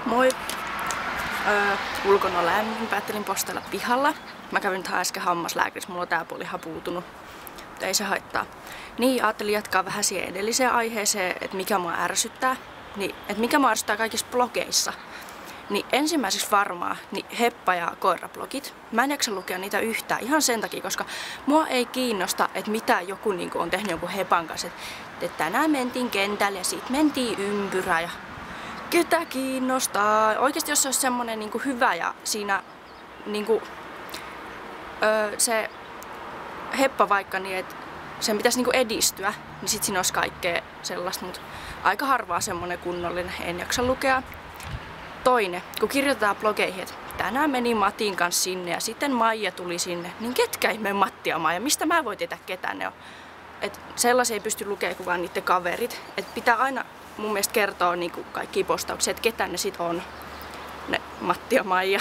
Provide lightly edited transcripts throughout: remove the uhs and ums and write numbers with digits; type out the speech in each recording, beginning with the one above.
Moi! Ulkona on lämmin, päättelin postella pihalla. Mä kävin nyt äsken hammaslääkärissä, mulla on tää puoli hapuutunut. Mutta ei se haittaa. Niin, ajattelin jatkaa vähän siihen edelliseen aiheeseen, että mikä mua ärsyttää. Niin, että mikä mua ärsyttää kaikissa blogeissa. Niin ensimmäiseksi varmaan niin heppa- ja koirablogit. Mä en jaksa lukea niitä yhtään ihan sen takia, koska mua ei kiinnosta, että mitä joku on tehnyt jonkun hepan kanssa. Että tänään mentiin kentälle ja siitä mentiin ympyrä ja ketä kiinnostaa. Oikeesti jos se olisi semmonen hyvä ja siinä se heppa vaikka niin, että sen pitäisi edistyä, niin sit siinä olisi kaikkea sellaista, mutta aika harvaa semmonen kunnollinen, en jaksa lukea. Toinen, kun kirjoitetaan blogeihin, että tänään meni Matin kanssa sinne ja sitten Maija tuli sinne, niin ketkä ihmeen Matti ja Maija, mistä mä voin tietää ketä ne on? Et sellaisia ei pysty lukemaan kuin vaan niiden kaverit. Et pitää aina mun mielestä kertoa kaikkia postauksia, että ketä ne sit on, ne Matti ja Maija.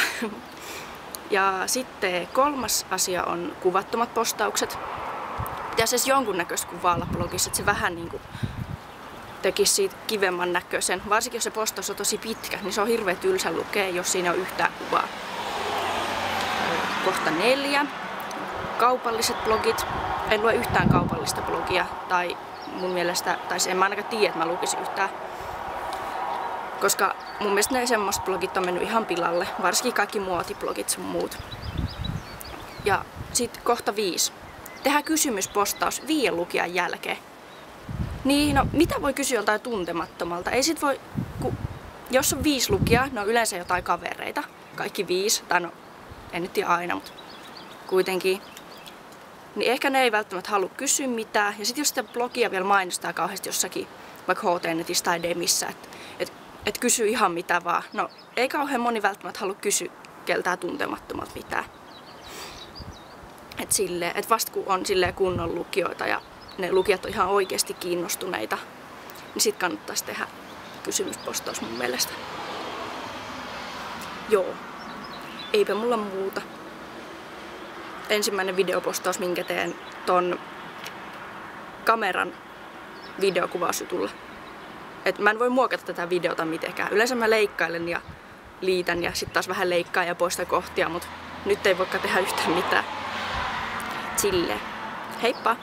Ja sitten kolmas asia on kuvattomat postaukset. Pitäisi edes jonkunnäköistä kuvaa olla blogissa, että se vähän tekisi siitä kivemman näköisen. Varsinkin jos se postaus on tosi pitkä, niin se on hirveän tylsä lukea, jos siinä on yhtään kuvaa. Kohta 4. Kaupalliset blogit. En lue yhtään kaupallista blogia, tai mun mielestä, tai en mä ainakaan tiedä, että mä lukisin yhtään. Koska mun mielestä ne semmoiset blogit on mennyt ihan pilalle, varsinkin kaikki muotiblogit sun muut. Ja sit kohta 5. Tehdään kysymyspostaus 5 lukijan jälkeen. Niin, no mitä voi kysyä joltain tuntemattomalta? Ei sit voi, jos on 5 lukijaa, ne on yleensä jotain kavereita. Kaikki 5, tai no, en nyt tiedä aina, mutta kuitenkin. Niin ehkä ne ei välttämättä halua kysyä mitään. Ja sit jos sitä blogia vielä mainostaa kauheasti jossakin, vaikka HT-netissä tai Demissä, että kysyy ihan mitä vaan. No, ei kauhean moni välttämättä halua kysyä keltään tuntemattomalta mitään. Et vasta kun on kunnon lukijoita ja ne lukijat on ihan oikeasti kiinnostuneita, niin sit kannattaisi tehdä kysymyspostaus mun mielestä. Joo, eipä mulla muuta. Ensimmäinen videopostaus, minkä teen ton kameran videokuvausjutulla. Et mä en voi muokata tätä videota mitenkään. Yleensä mä leikkailen ja liitän ja sit taas vähän leikkaan ja poistan kohtia, mut nyt ei voikaan tehdä yhtään mitään. Silleen. Heippa!